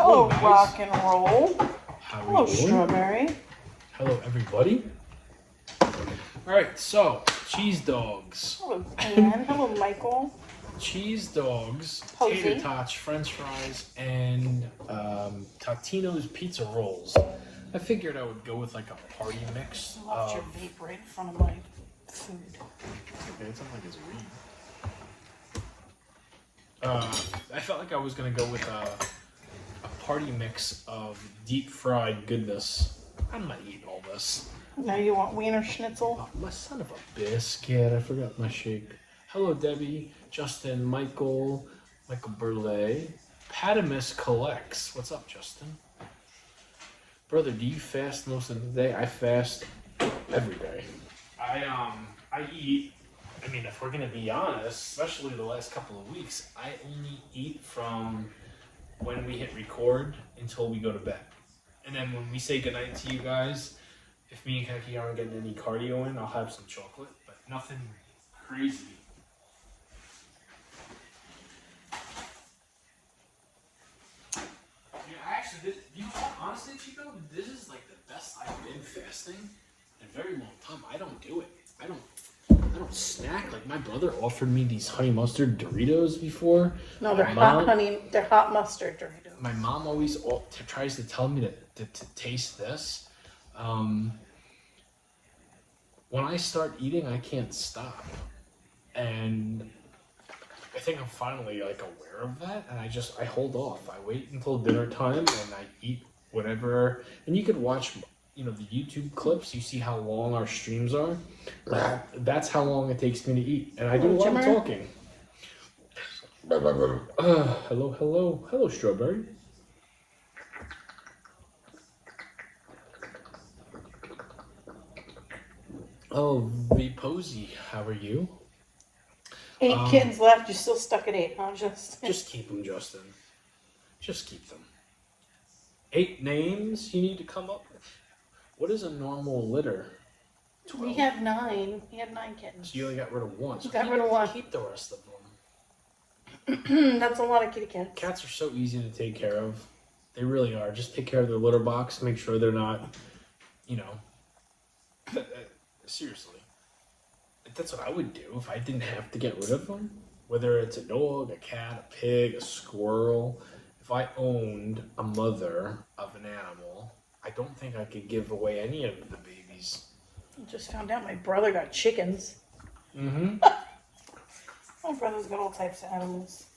Hello, guys. rock and roll. How are Hello, you doing? strawberry. Hello, everybody. All right, so cheese dogs. Hello, Glenn. Hello, Michael. Cheese dogs, Posey. tater tots, French fries, and Totino's pizza rolls. I figured I would go with like a party mix. I left your vape right in front of my food. Okay, it sounds like it's weed. I felt like I was gonna go with a party mix of deep fried goodness. I'm not eating all this. Now you want Wiener Schnitzel? Oh, my son of a biscuit. I forgot my shake. Hello, Debbie, Justin, Michael Burley. Patamus collects. What's up, Justin? Brother, do you fast most of the day? I fast every day. I eat. I mean, if we're gonna be honest, especially the last couple of weeks, I only eat from when we hit record until we go to bed. And then when we say goodnight to you guys, if me and Kaki aren't getting any cardio in, I'll have some chocolate, but nothing crazy. Yeah, actually, honestly, Chico, this is like the best I've been fasting in a very long time. I don't do it. I don't snack. Like, my brother offered me these honey mustard Doritos before. No, they're hot honey. They're hot mustard Doritos. My mom always tries to tell me to taste this. When I start eating, I can't stop. And I think I'm finally like aware of that, and I hold off. I wait until dinner time and I eat whatever. And you could watch, the YouTube clips. You see how long our streams are. That's how long it takes me to eat, and I do a lot of talking. Hello, strawberry. Oh, V Posey, how are you? 8 kids left. You're still stuck at 8, huh? Just keep them, Justin. Just keep them. 8 names you need to come up with. What is a normal litter? 12. We have 9. He had 9 kittens. So you only got rid of 1. So got rid of 1. Keep the rest of them. That's a lot of kitty cats. Cats are so easy to take care of. They really are. Just take care of their litter box. Make sure they're not, seriously. That's what I would do if I didn't have to get rid of them. Whether it's a dog, a cat, a pig, a squirrel. If I owned a mother of an animal, I don't think I could give away any of the babies. I just found out my brother got chickens. Mm-hmm. My brother's got all types of animals.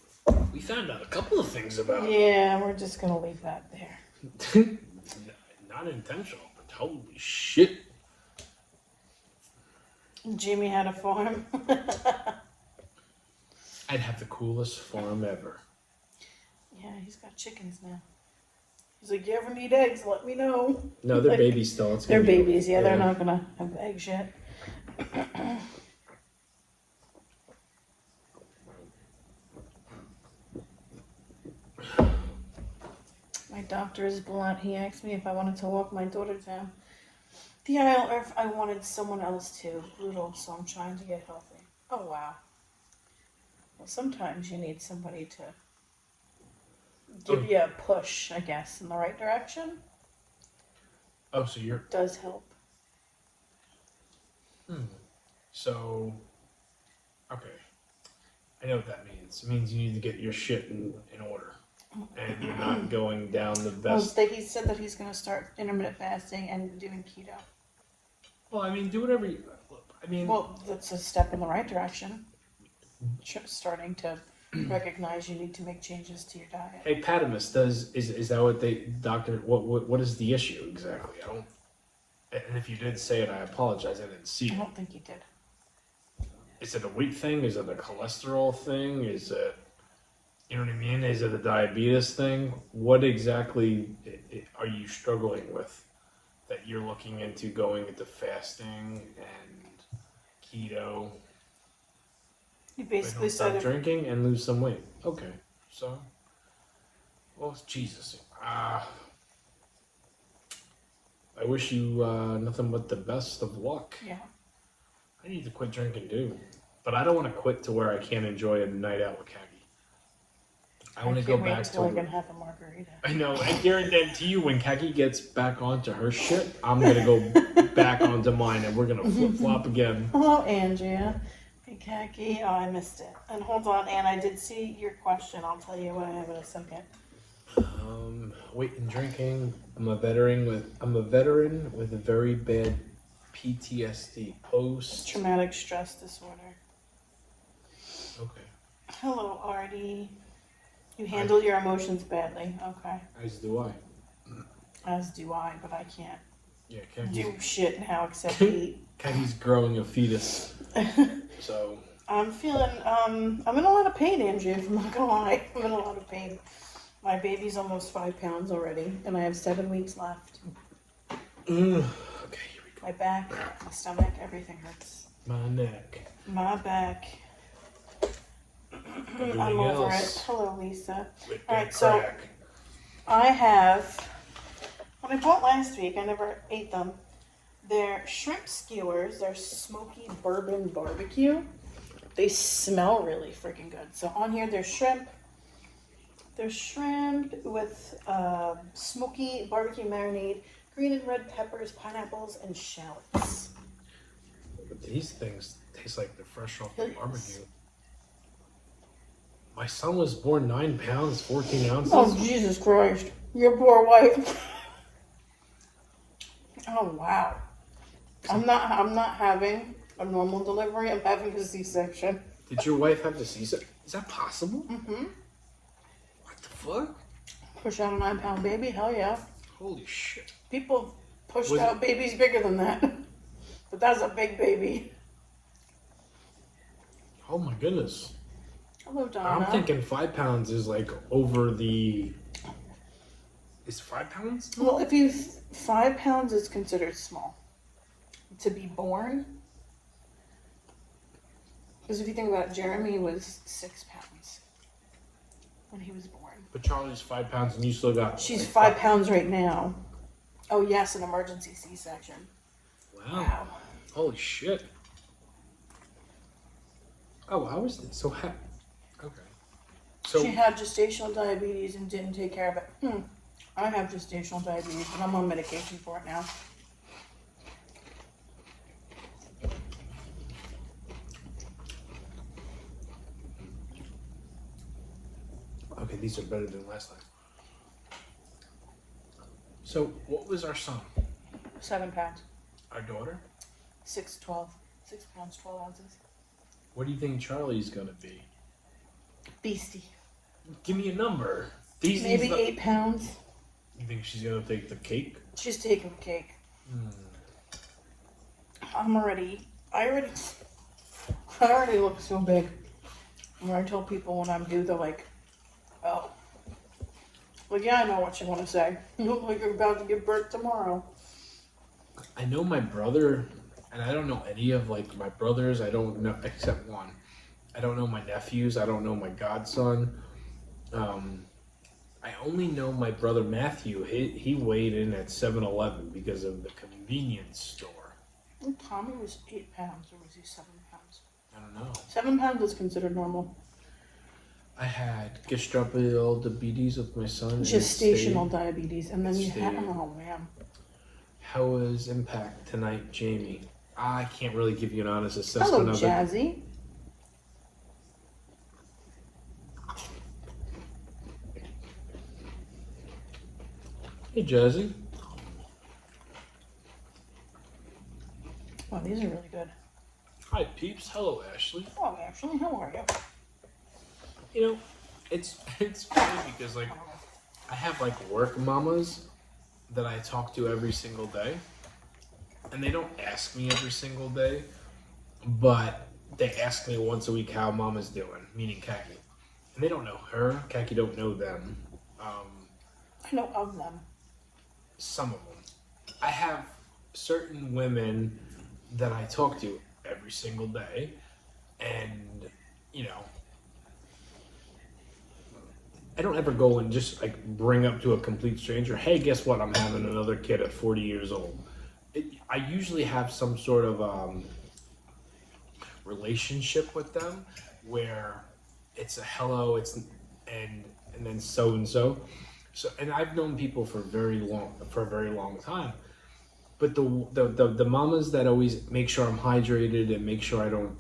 We found out a couple of things about it. Yeah, we're just going to leave that there. Not intentional, but holy shit. Jimmy had a farm. I'd have the coolest farm ever. Yeah, he's got chickens now. He's like, you ever need eggs, let me know. No, they're babies still. They're babies, yeah, they're not going to have eggs yet. My doctor is blunt. He asked me if I wanted to walk my daughter down the aisle or if I wanted someone else to. Brutal, so I'm trying to get healthy. Oh, wow. Well, sometimes you need somebody to give you a push, I guess, in the right direction. Oh, so you're... Does help. So, okay. I know what that means. It means you need to get your shit in order. And you're not going down the best... Well, he said that he's going to start intermittent fasting and doing keto. Well, I mean, do whatever you... Well, that's a step in the right direction. Starting to recognize you need to make changes to your diet. Hey, Patamus, is that what they... Doctor, what is the issue exactly? I don't... And if you did say it, I apologize. I didn't see it. I don't think you did. Is it a weight thing? Is it a cholesterol thing? Is it... You know what I mean? Is it a diabetes thing? What exactly are you struggling with that you're looking into going into fasting and keto? You basically said stop drinking and lose some weight. Okay, so, well, Jesus. I wish you nothing but the best of luck. Yeah. I need to quit drinking too, but I don't want to quit to where I can't enjoy a night out with Khaki. I want to can't go wait back until I to. can have a margarita. I know. I guarantee you, when Kaki gets back onto her shit, I'm gonna go back onto mine, and we're gonna flip flop again. Hello, Andrea. Hey, Khaki. Oh, I missed it. And hold on, Anne. I did see your question. I'll tell you what I have in a second. Weight and drinking. I'm a veteran with a very bad PTSD. Post. Traumatic stress disorder. Okay. Hello, Artie. You handle your emotions badly. Okay. As do I. As do I, but I can't Yeah, do shit now except eat. Kaki's growing a fetus. So. I'm feeling, I'm in a lot of pain, Andrea, if I'm not gonna lie. I'm in a lot of pain. My baby's almost 5 pounds already, and I have 7 weeks left. Okay, here we go. My back, my stomach, everything hurts. My neck. My back. Everything I'm over else. it. Hello, Lisa. With All that right, so crack. I have, what I bought last week, I never ate them. They're shrimp skewers. They're smoky bourbon barbecue. They smell really freaking good. So on here, there's shrimp. They're shrimp with smoky barbecue marinade, green and red peppers, pineapples, and shallots. But these things taste like they're fresh off the barbecue. My son was born 9 pounds, 14 ounces. Oh, Jesus Christ. Your poor wife. Oh, wow. I'm not having a normal delivery. I'm having a C-section. Did your wife have the C-section? Is that possible? Mm-hmm. What the fuck? Push out a 9-pound baby? Hell yeah. Holy shit. People pushed Was out babies bigger than that. But that's a big baby. Oh my goodness. Hello, Donna. I'm thinking 5 pounds is like over the... Is 5 pounds? Well, if you 5 pounds is considered small. To be born, because if you think about it, Jeremy was 6 pounds when he was born. But Charlie's 5 pounds and you still got... She's like, 5 pounds right now. Oh yes, an emergency C-section. Wow. Holy shit. Oh, how is this? So, okay. So, She had gestational diabetes and didn't take care of it. I have gestational diabetes, but I'm on medication for it now. okay, these are better than last time. So, what was our son? 7 pounds. Our daughter? 6'12". 6 pounds, 12 ounces. What do you think Charlie's gonna be? Beastie. Give me a number. These Maybe 8 pounds. You think she's gonna take the cake? She's taking the cake. I already look so big. When I tell people when I'm due, they're like, oh. Like, yeah, I know what you want to say. You look like you're about to give birth tomorrow. I know my brother, and I don't know any of like my brothers. I don't know except one. I don't know my nephews. I don't know my godson. I only know my brother Matthew. He weighed in at 7-Eleven because of the convenience store. And Tommy was 8 pounds, or was he 7 pounds? I don't know. 7 pounds is considered normal. I had gestational diabetes with my son. Gestational diabetes, and then you stayed. had, oh man. How was impact tonight, Jamie? I can't really give you an honest Hello, assessment of it. Jazzy. Hey, Jazzy. Wow, these are really good. Hi, peeps. Hello, Ashley. Oh, actually, how are you? You know, it's funny because like I have like work mamas that I talk to every single day, and they don't ask me every single day, but they ask me once a week how mama's doing, meaning Kaki, and they don't know her. Kaki don't know them. I know of them. Some of them. I have certain women that I talk to every single day, and you know, I don't ever go and just like bring up to a complete stranger, hey, guess what? I'm having another kid at 40 years old. I usually have some sort of relationship with them where it's a hello, and and then so and so. So, and I've known people for a very long time. But the mamas that always make sure I'm hydrated and make sure I don't,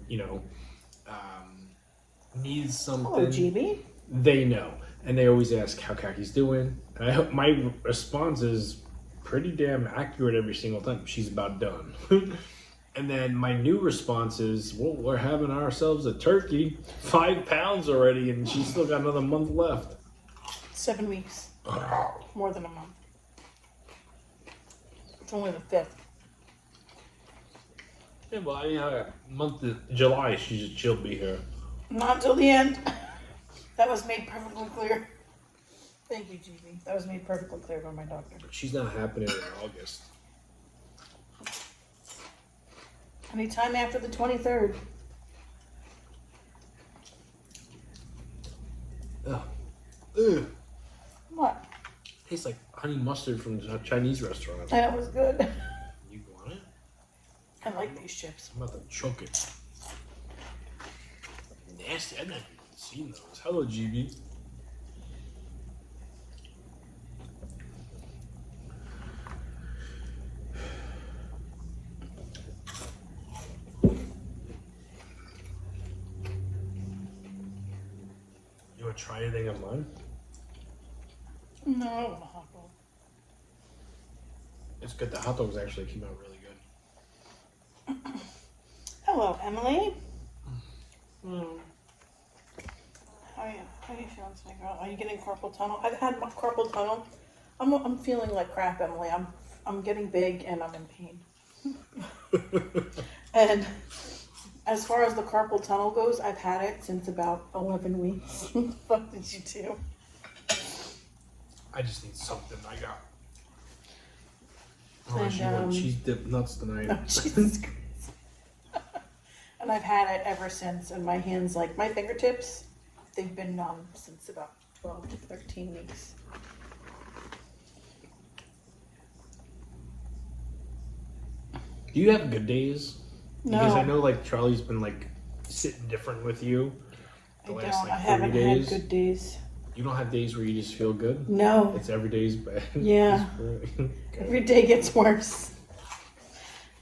need something. Hello, GB. They know, and they always ask how Kaki's doing. And I hope my response is pretty damn accurate every single time. She's about done. And then my new response is, well, we're having ourselves a turkey, 5 pounds already, and she's still got another month left. 7 weeks. More than a month. It's only the 5th. Yeah, well, month of July, she'll be here. Not till the end. That was made perfectly clear. Thank you, GB. That was made perfectly clear by my doctor. She's not happening in August. Anytime after the 23rd. Ugh. Ugh. What? Tastes like honey mustard from a Chinese restaurant. That was good. You want it? I like these chips. I'm about to choke it. Nasty. I've never even seen those. Hello, GB. You want to try anything on mine? No, I don't want a hot dog. It's good. The hot dogs actually came out really good. Hello, Emily. Mm. How are you? How are you feeling today, girl? Are you getting carpal tunnel? I've had my carpal tunnel. I'm feeling like crap, Emily. I'm getting big and I'm in pain. And as far as the carpal tunnel goes, I've had it since about 11 weeks. What did you do? I just need something. I got. Oh, And, she went cheese dip nuts tonight. Oh, Jesus Christ. And I've had it ever since. And my hands, like my fingertips, they've been numb since about 12 to 13 weeks. Do you have good days? No. Because I know like Charlie's been like sitting different with you the last like 30 I haven't days. had good days. You don't have days where you just feel good? No. It's every day's bad. Yeah. Okay. Every day gets worse.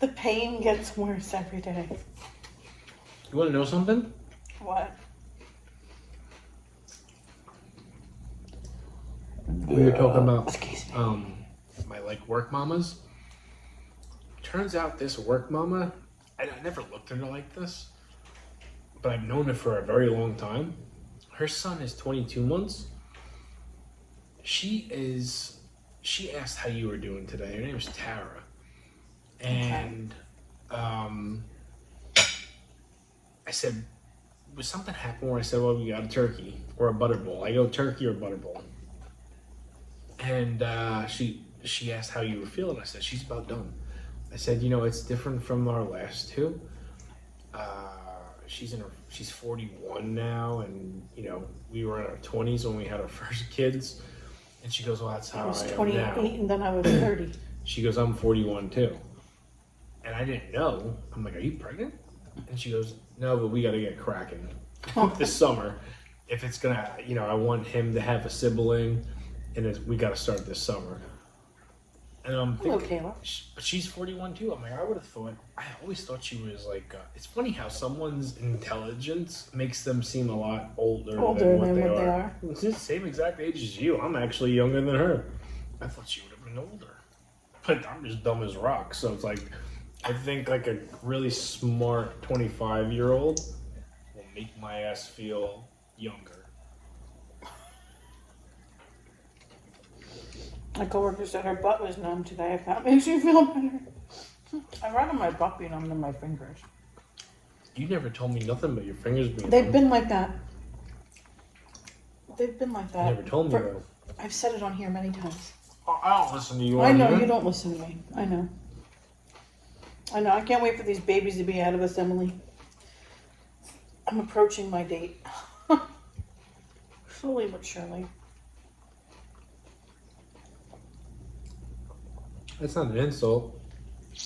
The pain gets worse every day. You want to know something? What? We were talking about Excuse me. my like work mamas. Turns out this work mama, I never looked at her like this, but I've known her for a very long time. Her son is 22 months. She asked how you were doing today. Her name is Tara. And I said, was something happen where I said, well, we got a turkey or a butter bowl. I go turkey or butter bowl. And she asked how you were feeling. I said, she's about done. I said, it's different from our last two. She's 41 now, and we were in our 20s when we had our first kids. And she goes, well, that's how I was am 28 now. and then I was 30. She goes, I'm 41 too. And I didn't know. I'm like, are you pregnant? And she goes, no, but we got to get cracking this summer. If it's gonna, I want him to have a sibling, and we got to start this summer. And I'm thinking, Kayla. but she's 41 too. I'm like, I always thought she was like, it's funny how someone's intelligence makes them seem a lot older than what they are. It's the same exact age as you. I'm actually younger than her. I thought she would have been older. But I'm just dumb as rocks. So it's like, I think like a really smart 25-year-old will make my ass feel younger. My coworker said her butt was numb today. If that makes you feel better. I'd rather my butt be numb than my fingers. You never told me nothing but your fingers being They've numb. been like that. They've been like that. You never told me though. I've said it on here many times. Oh, I don't listen to you. I know here. you don't listen to me. I know. I can't wait for these babies to be out of us, Emily. I'm approaching my date. Slowly but surely. That's not an insult,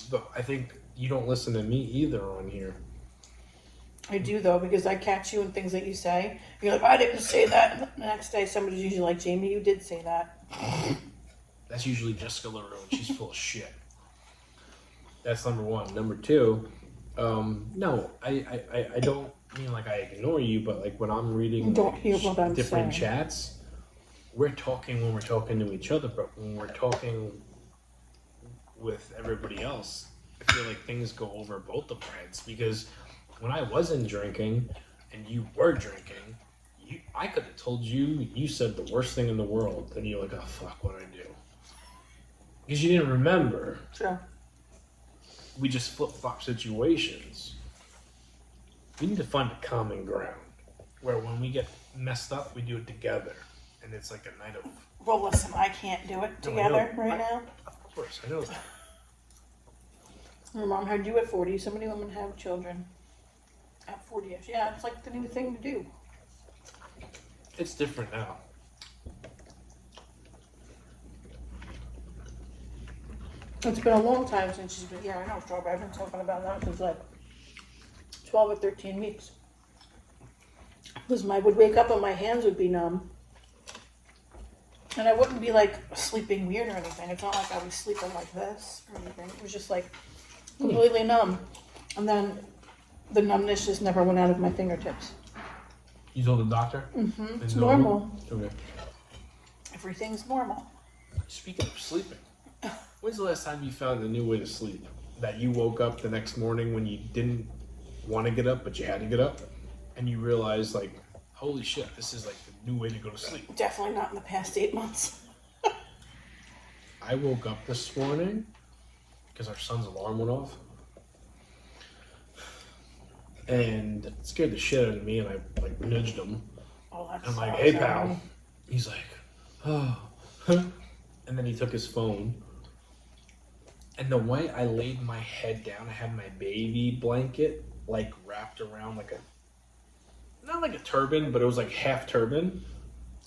but I think you don't listen to me either on here. I do though, because I catch you in things that you say. You're like, I didn't say that. And the next day, somebody's usually like, Jamie, you did say that. That's usually Jessica LaRue, and she's full of shit. That's number one. Number two, no, I don't mean like I ignore you, but like when I'm reading Don't hear what I'm different saying. chats, we're talking when we're talking to each other, but when we're talking with everybody else, I feel like things go over both of our heads. Because when I wasn't drinking and you were drinking, I could have told you said the worst thing in the world, and you're like, oh fuck, what did I do? Because you didn't remember. Sure. We just flip-flop situations. We need to find a common ground where when we get messed up, we do it together. And it's like a night of... Well, listen, I can't do it No, I together know. right now. Of course, I know that. My mom had you at 40. So many women have children at 40ish. Yeah, it's like the new thing to do. It's different now. It's been a long time since she's been, yeah, I know, Strawberry. I've been talking about that since like 12 or 13 weeks. Because I would wake up and my hands would be numb. And I wouldn't be like sleeping weird or anything. It's not like I was sleeping like this or anything. It was just like completely numb. And then the numbness just never went out of my fingertips. You told the doctor? Mm-hmm. It's normal. Okay. Everything's normal. Speaking of sleeping, when's the last time you found a new way to sleep? That you woke up the next morning when you didn't want to get up, but you had to get up, and you realized, like, holy shit, this is like the new way to go to sleep. Definitely not in the past 8 months. I woke up this morning because our son's alarm went off. And it scared the shit out of me, and I like nudged him. Oh, that's I'm like, so hey, sorry. pal. He's like, oh. And then he took his phone. And the way I laid my head down, I had my baby blanket like wrapped around like not like a turban, but it was like half turban.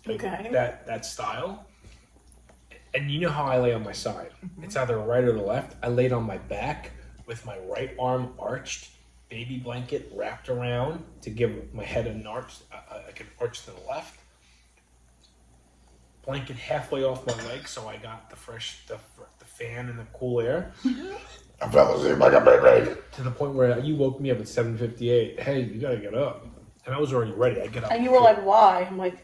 Like Okay. that style. And you know how I lay on my side. It's either right or the left. I laid on my back with my right arm arched, baby blanket wrapped around to give my head an arch, like an arch to the left. Blanket halfway off my leg, so I got the fan and the cool air. I fell asleep like a baby. To the point where you woke me up at 7:58. Hey, you gotta get up. And I was already ready. I get up. And you were like, why? I'm like,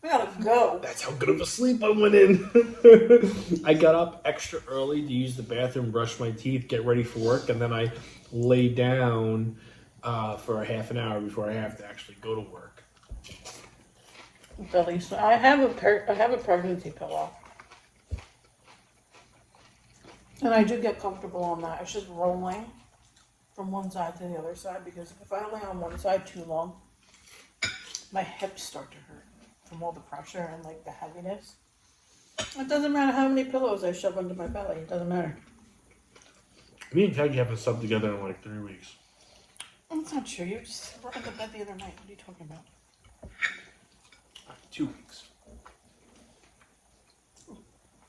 we gotta go. That's how good of a sleep I went in. I got up extra early to use the bathroom, brush my teeth, get ready for work, and then I lay down for a half an hour before I have to actually go to work. Billy, so I have a pregnancy pillow. And I do get comfortable on that. It's just rolling from one side to the other side, because if I lay on one side too long, my hips start to hurt from all the pressure and like the heaviness. It doesn't matter how many pillows I shove under my belly. It doesn't matter. Me and Teddy haven't slept together in like 3 weeks. That's not true. You just were in the bed the other night. What are you talking about? 2 weeks.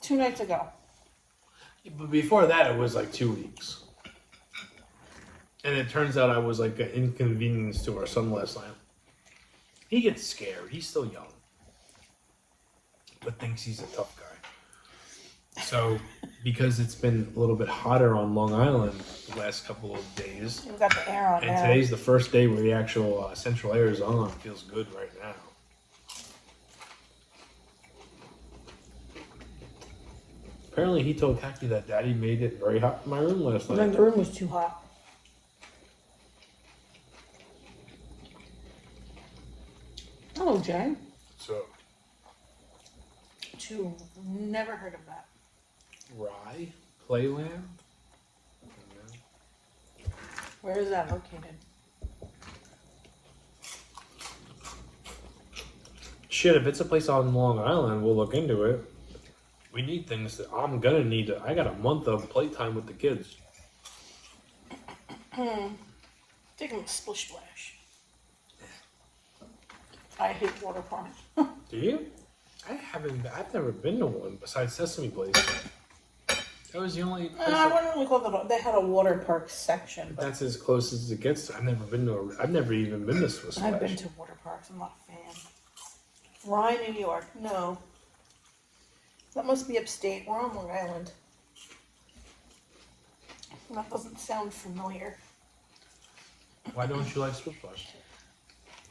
2 nights ago. Yeah, but before that, it was like 2 weeks. And it turns out I was like an inconvenience to our son last night. He gets scared. He's still young. But thinks he's a tough guy. So, because it's been a little bit hotter on Long Island the last couple of days. You've got the air on And now. today's the first day where the actual central air is on. It feels good right now. Apparently, he told Kaki that Daddy made it very hot in my room last I think night. the room was too hot. Hello, Jay. So, Never heard of that. Rye Playland. Where is that located? Shit, if it's a place on Long Island, we'll look into it. We need things that I'm gonna need. I got a month of playtime with the kids. Take them a splish splash. I hate water parks. Do you? I've never been to one besides Sesame Place. That was the only place I wouldn't really call it. They had a water park section, but that's as close as it gets. I've never even been to Swiss Splash. I've been to water parks. I'm not a fan. Rye, New York. No. That must be upstate. We're on Long Island. That doesn't sound familiar. Why don't you like Swiss Splash?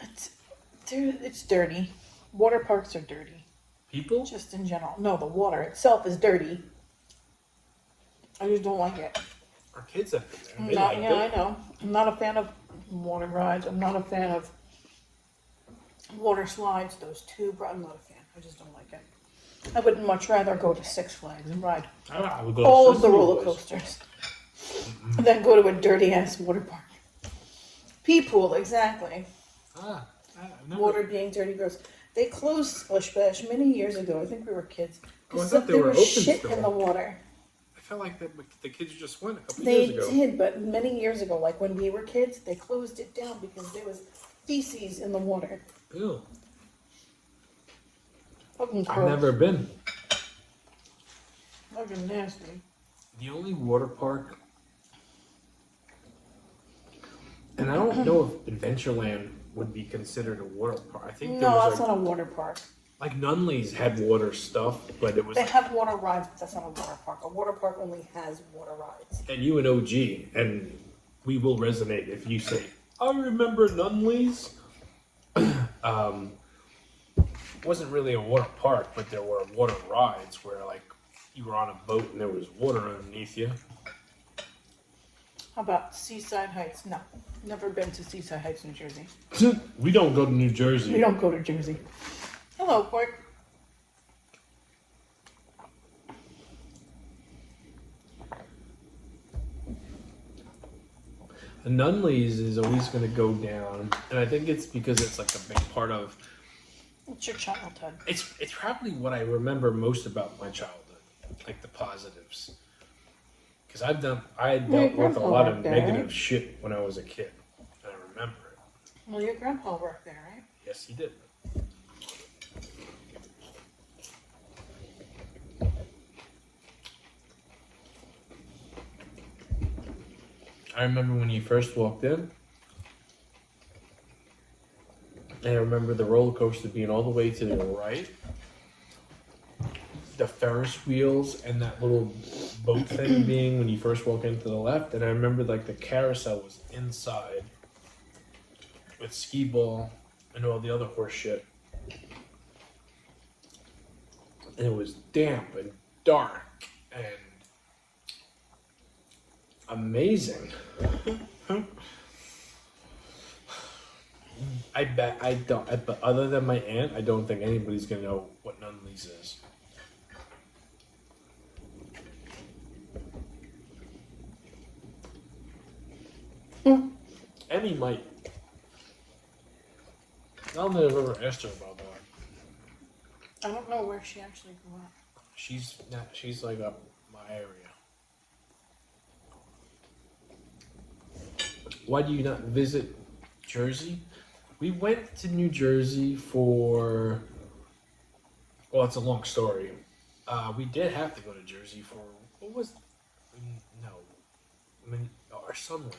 It's dirty. Water parks are dirty. People? Just in general. No, the water itself is dirty. I just don't like it. Our kids have been there. I know. I'm not a fan of water rides. I'm not a fan of water slides. Those tube rides. I'm not a fan. I just don't like it. I would much rather go to Six Flags and ride I would go all to of the Sesame roller Place. coasters than go to a dirty ass water park. Pee pool, exactly. I've never... Water being dirty, gross. They closed Splish Splash many years ago. I think we were kids. Oh, I thought they were there open was shit still. in the water. I felt like the kids just went a couple They years ago. did, but many years ago, like when we were kids, they closed it down because there was feces in the water. Ew. Fucking I've gross. never been. Fucking nasty. The only water park, and I don't know if Adventureland would be considered a water park. I think there No, was that's not a water park. like Nunley's had water stuff, but it was. They have water rides, but that's not a water park. A water park only has water rides. And you and OG, and we will resonate if you say, "I remember Nunley's." Wasn't really a water park, but there were water rides where like you were on a boat and there was water underneath you. How about Seaside Heights? No, never been to Seaside Heights, New Jersey. We don't go to New Jersey. We don't go to Jersey. Hello, Pork. Nunley's is always going to go down, and I think it's because it's like a big part of. It's your childhood. It's probably what I remember most about my childhood, like the positives. Because I had dealt with a lot of negative shit when I was a kid, and I remember it. Well, your grandpa worked there, right? Yes, he did. I remember when you first walked in. And I remember the roller coaster being all the way to the right. The Ferris wheels and that little boat thing being when you first walk into the left. And I remember like the carousel was inside with skee ball and all the other horse shit. And it was damp and dark and amazing. I bet I don't. But other than my aunt, I don't think anybody's gonna know what Nunley's is. Emmy might. I don't think I've ever asked her about that. I don't know where she actually grew up. She's like up my area. Why do you not visit Jersey? We went to New Jersey for. Well, it's a long story. We did have to go to Jersey for what was? No, our son went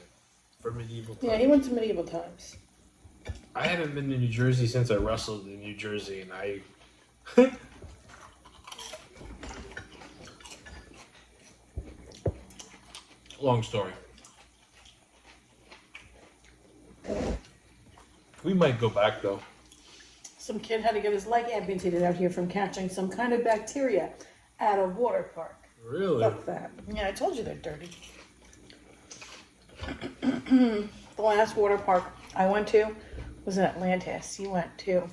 for medieval times. Yeah, he went to medieval times. I haven't been to New Jersey since I wrestled in New Jersey, and I. Long story. We might go back though. Some kid had to get his leg amputated out here from catching some kind of bacteria at a water park. Really? Fuck that. Yeah, I told you they're dirty. The last water park I went to was in Atlantis. You went too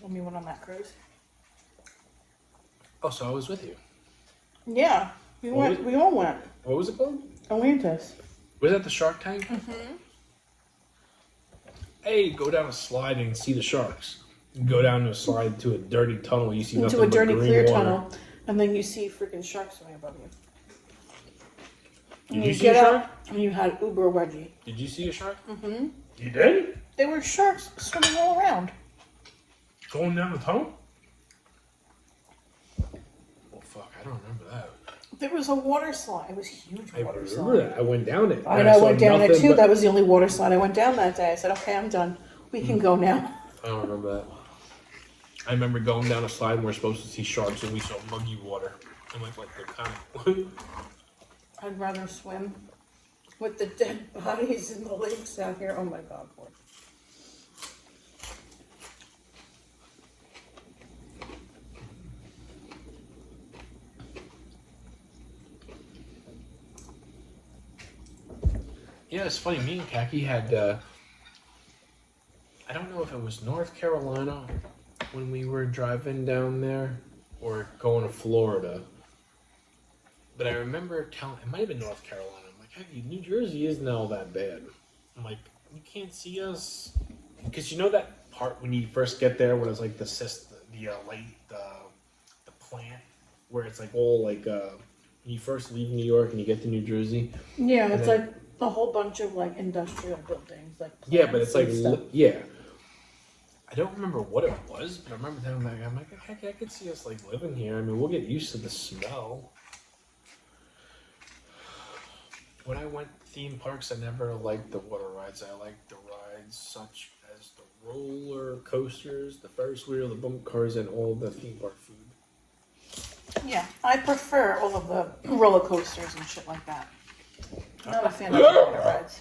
when we went on that cruise. Oh, so I was with you. Yeah, we went. We all went. What was it called? Atlantis. Was that the Shark Tank? Mm-hmm. Hey, go down a slide and see the sharks. You go down a slide to a dirty tunnel. You see nothing Into a but dirty green clear water. tunnel, and then you see freaking sharks swimming above you. Did you see a shark? And you had uber wedgie. Did you see a shark? Mm-hmm. You did? There were sharks swimming all around. Going down the tunnel? Well, fuck, I don't remember that. There was a water slide. It was a huge I water remember slide. that. I went down it. I and know, I saw went down it nothing too. but- That was the only water slide I went down that day. I said, okay, I'm done. We can go now. I don't remember that. I remember going down a slide and we're supposed to see sharks and we saw muggy water. I'm like they're kind of... I'd rather swim with the dead bodies in the lakes out here. Oh my God, boy. Yeah, it's funny. Me and Kaki had, I don't know if it was North Carolina when we were driving down there or going to Florida. But I remember telling, it might have been North Carolina. I'm like, Kaki, New Jersey isn't all that bad. I'm like, you can't see us. Because you know that part when you first get there when it's like the plant where it's like all like, when you first leave New York and you get to New Jersey. Yeah, it's then, like a whole bunch of like industrial buildings, like yeah, but it's like stuff. yeah. I don't remember what it was, but I remember telling that guy, I'm like, heck, I could see us like living here. I mean, we'll get used to the smell. When I went theme parks, I never liked the water rides. I liked the rides such as the roller coasters, the Ferris wheel, the bump cars, and all the theme park food. Yeah, I prefer all of the roller coasters and shit like that. I'm not a fan of the water rides.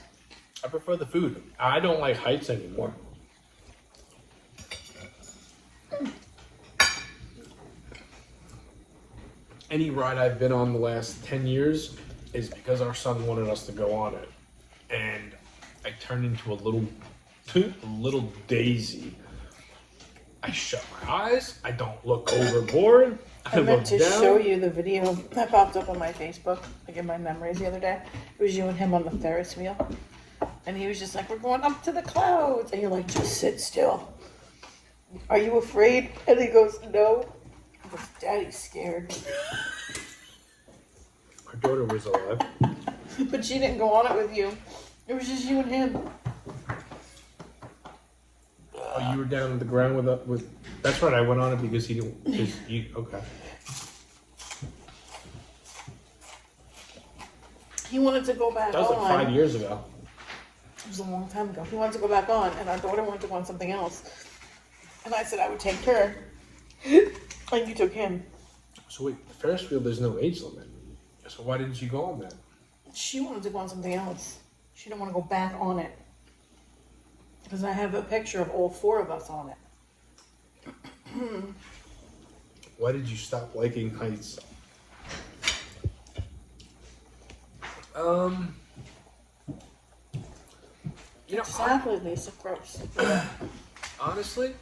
I prefer the food. I don't like heights anymore. Any ride I've been on the last 10 years is because our son wanted us to go on it. And I turned into a little daisy. I shut my eyes. I don't look overboard. I meant to down. show you the video that popped up on my Facebook, like in my memories the other day. It was you and him on the Ferris wheel. And he was just like, we're going up to the clouds. And you're like, just sit still. Are you afraid? And he goes, no. I goes, Daddy's scared. Our daughter was alive. But she didn't go on it with you. It was just you and him. Oh, you were down on the ground with. That's right. I went on it because he didn't. Because you okay. He wanted to go back That was on. like 5 years ago. It was a long time ago. He wanted to go back on, and our daughter wanted to go on something else. And I said I would take her. And you took him. So wait, the Ferris wheel, there's no age limit. So why didn't you go on that? She wanted to go on something else. She didn't want to go back on it. Because I have a picture of all four of us on it. Why did you stop liking heights? You know, Exactly, Lisa. Gross. honestly,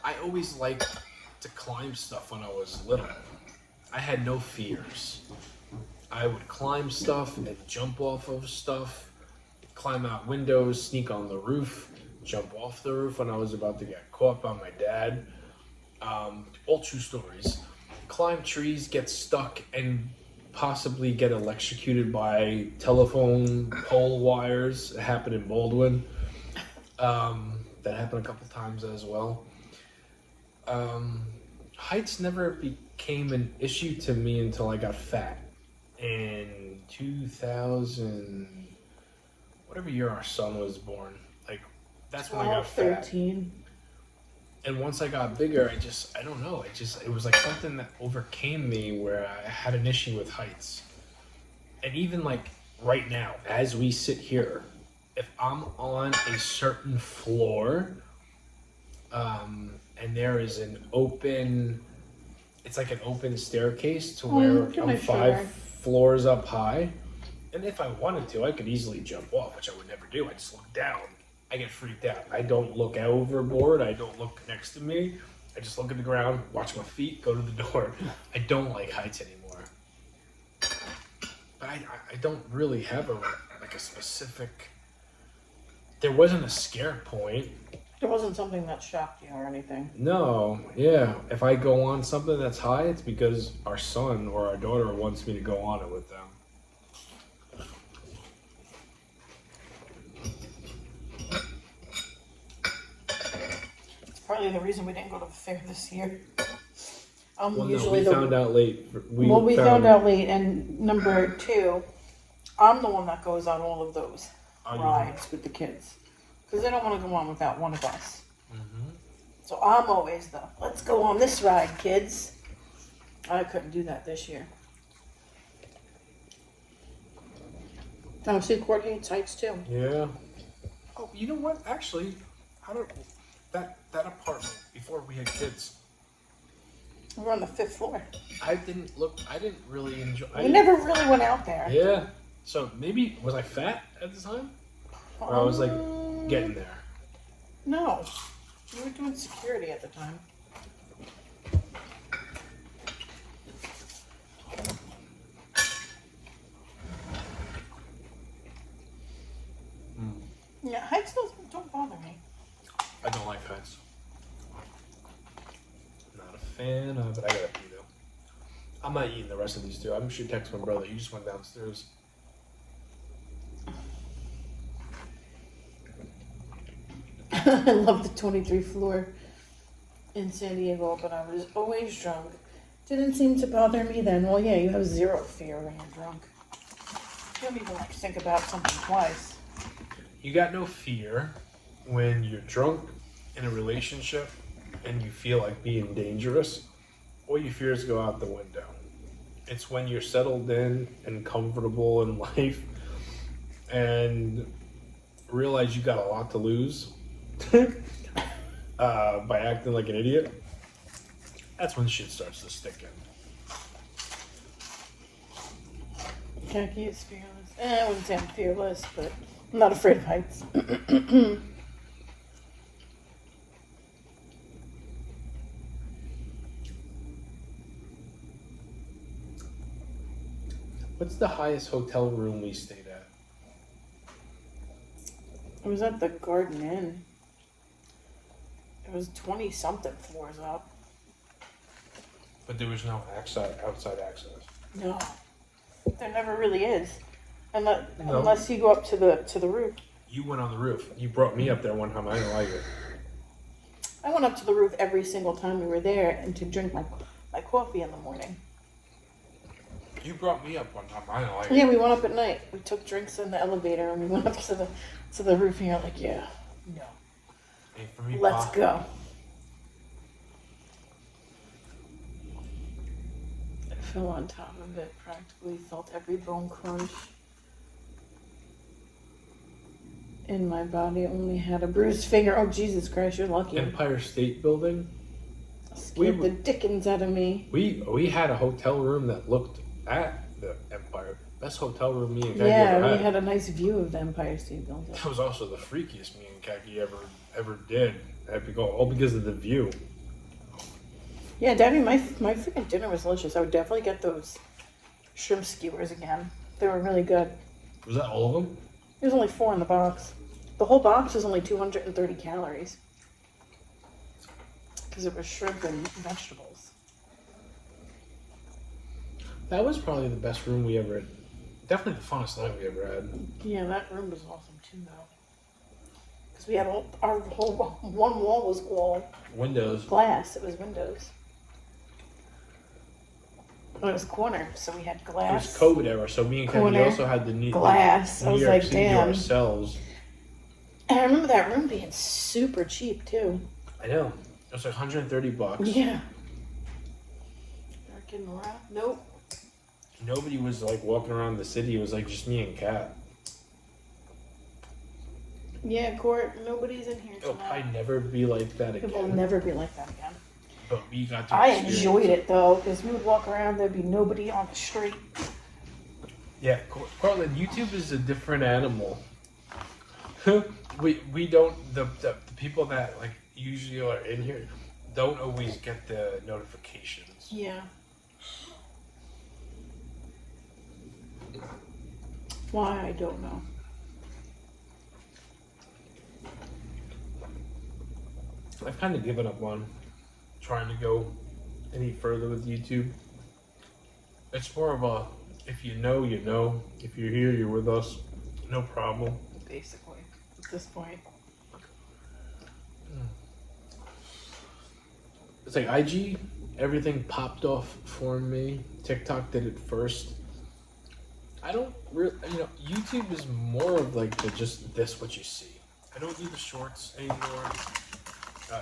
I always liked to climb stuff when I was little. I had no fears. I would climb stuff and jump off of stuff, climb out windows, sneak on the roof, jump off the roof when I was about to get caught by my dad. All true stories. Climb trees, get stuck, and possibly get electrocuted by telephone pole wires. It happened in Baldwin. That happened a couple times as well. Heights never became an issue to me until I got fat. In 2000, whatever year our son was born, like that's when I got fat. 13. And once I got bigger, I don't know, it was like something that overcame me where I had an issue with heights. And even like right now, as we sit here, if I'm on a certain floor, and there is it's like an open staircase to where can I'm I 5 try? floors up high. And if I wanted to, I could easily jump off, which I would never do. I just look down. I get freaked out. I don't look overboard. I don't look next to me. I just look at the ground, watch my feet, go to the door. I don't like heights anymore. But I don't really have a specific... There wasn't a scare point. There wasn't something that shocked you or anything. No, yeah. If I go on something that's high, it's because our son or our daughter wants me to go on it with them. It's partly the reason we didn't go to the fair this year. I'm Well, no, usually we the found out late. we found out late, and number two, I'm the one that goes on all of those rides with the kids because they don't want to go on without one of us. Mm-hmm. So I'm always the let's go on this ride, kids. I couldn't do that this year. Oh, see, Court hates heights too. Yeah. Oh, you know what? Actually, how did that apartment before we had kids? We're on the 5th floor. I didn't really enjoy. We never really went out there. Yeah. So maybe was I fat at the time, or I was like getting there? No, you were doing security at the time. Yeah, heights don't bother me. I don't like heights. Not a fan of it. I gotta pee though. I'm not eating the rest of these two. I'm sure text my brother. He just went downstairs. I love the 23rd floor in San Diego, but I was always drunk. Didn't seem to bother me then. Well, yeah, you have zero fear when you're drunk. You don't even like think about something twice. You got no fear when you're drunk in a relationship and you feel like being dangerous. All your fears go out the window. It's when you're settled in and comfortable in life and realize you got a lot to lose by acting like an idiot. That's when shit starts to stick in. Khaki is fearless. I wouldn't say I'm fearless, but I'm not afraid of heights. What's the highest hotel room we stayed at? It was at the Garden Inn. It was 20-something floors up. But there was no outside access. No, there never really is, unless you go up to the roof. You went on the roof. You brought me up there one time. I didn't like it. I went up to the roof every single time we were there and to drink my coffee in the morning. You brought me up one time. I didn't like it. Yeah, we went up at night. We took drinks in the elevator and we went up to the roof and you're like, yeah, no. Hey, for me, Let's go. I fell on top of it, practically felt every bone crunch in my body. Only had a bruised finger. Oh, Jesus Christ, you're lucky. Empire State Building. Scared the dickens out of me. We had a hotel room that looked at the Empire. Best hotel room me and Khaki Yeah, ever we had. had a nice view of the Empire State Building. That was also the freakiest me and Khaki ever did. All because of the view. Yeah, Daddy, my freaking dinner was delicious. I would definitely get those shrimp skewers again. They were really good. Was that all of them? There's only 4 in the box. The whole box was only 230 calories. Because it was shrimp and vegetables. That was probably the best room we ever had. Definitely the funnest night we ever had. Yeah, that room was awesome too, though. Because we had our whole one wall was all Windows. glass. It was windows. It was corner, so we had It glass. was COVID era, so me and Khaki Corner, also had the glass. I New was York like, City to damn. ourselves. And I remember that room being super cheap too. I know. It was like $130. Yeah. Freaking around. Nope. Nobody was like walking around the city. It was like just me and Kat. Yeah, Court, nobody's in here It'll tonight. probably never be like that It will again. never be like that again. But we got to I experience enjoyed it though, because we would walk around, there'd be nobody on the street. Yeah, Cortland, YouTube is a different animal. we don't the people that like usually are in here don't always get the notifications. Yeah. Why, I don't know. I've kind of given up on trying to go any further with YouTube. It's more of a, if you know, you know. If you're here, you're with us. No problem. Basically, at this point. It's like IG, everything popped off for me. TikTok did it first. I don't really, YouTube is more of like the just this what you see. I don't do the shorts anymore,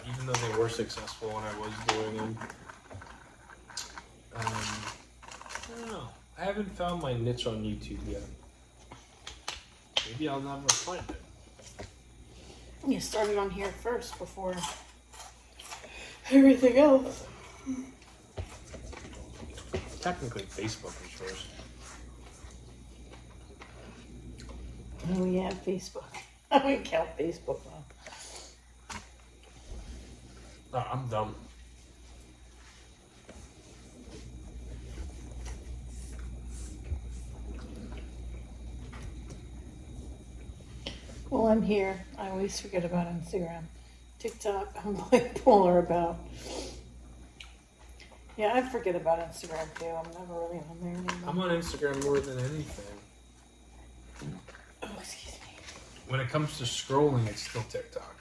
even though they were successful when I was doing them. I don't know. I haven't found my niche on YouTube yet. Maybe I'll never find it. You started on here first before everything else. Technically, Facebook was first. Oh yeah, Facebook. I wouldn't count Facebook though. No, I'm dumb. Well, I'm here. I always forget about Instagram. TikTok, I'm bipolar about. Yeah, I forget about Instagram too. I'm never really on there anymore. I'm on Instagram more than anything. Oh, excuse me. When it comes to scrolling, it's still TikTok.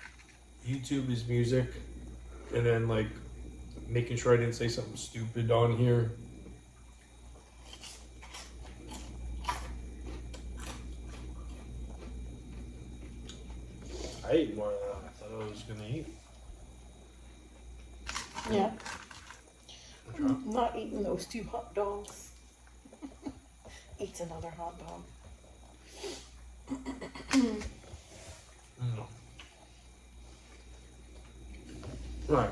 YouTube is music, and then like making sure I didn't say something stupid on here. I ate more than I thought I was gonna eat. Yeah. I'm not eating those 2 hot dogs. Eats another hot dog. Right.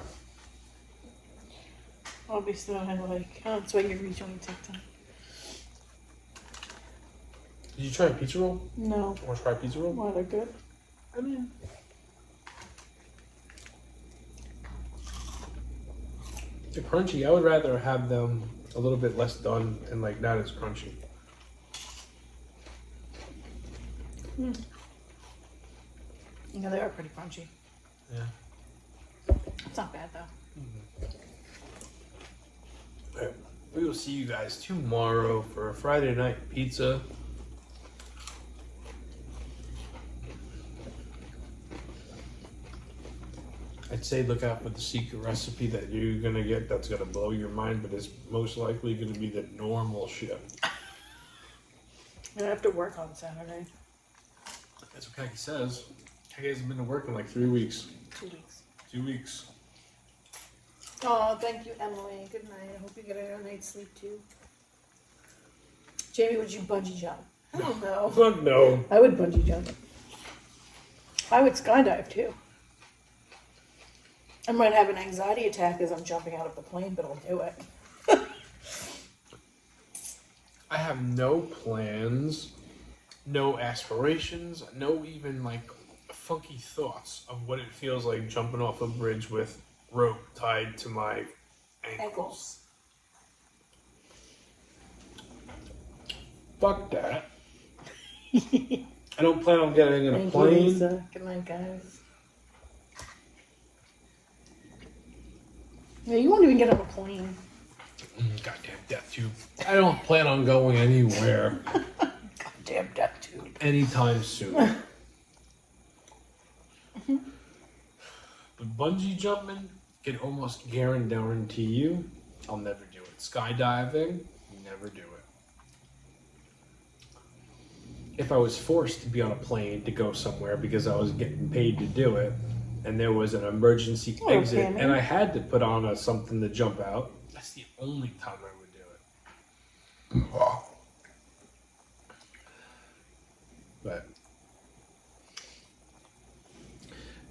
Obviously, I like. Oh, that's why you rejoined TikTok. Did you try a pizza roll? No. Want to try a pizza roll? Why, they're good? I mean, they're crunchy. I would rather have them a little bit less done and like not as crunchy. You know, they are pretty crunchy. Yeah. It's not bad though. Right. We will see you guys tomorrow for a Friday night pizza. I'd say look out for the secret recipe that you're gonna get that's gonna blow your mind, but it's most likely gonna be the normal shit. I have to work on Saturday. That's what Kaki says. Kaki hasn't been to work in like 3 weeks. 2 weeks. 2 weeks. Oh, thank you, Emily. Good night. I hope you get a night's sleep too. Jamie, would you bungee jump? I don't know. Fuck no. I would bungee jump. I would skydive too. I might have an anxiety attack as I'm jumping out of the plane, but I'll do it. I have no plans, no aspirations, no even like funky thoughts of what it feels like jumping off a bridge with rope tied to my ankles. Fuck that. I don't plan on getting in a Thank plane. you, Lisa. Good night, guys. Yeah, you won't even get on a plane. Goddamn death tube. I don't plan on going anywhere Goddamn death tube. anytime soon. But bungee jumping can almost guarantee you I'll never do it. Skydiving, never do it. If I was forced to be on a plane to go somewhere because I was getting paid to do it, and there was an emergency exit, man. and I had to put on something to jump out, that's the only time I would do it. But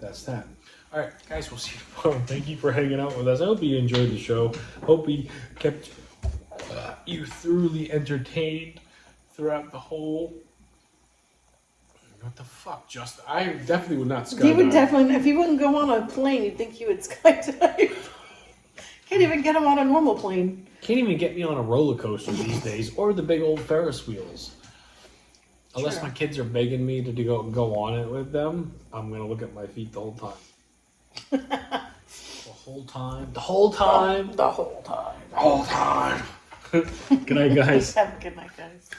that's that. All right, guys, we'll see you tomorrow. Thank you for hanging out with us. I hope you enjoyed the show. Hope we kept you thoroughly entertained throughout the whole. What the fuck, Justin? I definitely would not skydive. You would definitely, if you wouldn't go on a plane, you'd think you would skydive. Can't even get him on a normal plane. Can't even get me on a roller coaster these days, or the big old Ferris wheels. Unless True. my kids are begging me to go on it with them, I'm gonna look at my feet the whole time. The whole time. The whole time. The whole time. The whole time. Good night, guys. Have a good night, guys.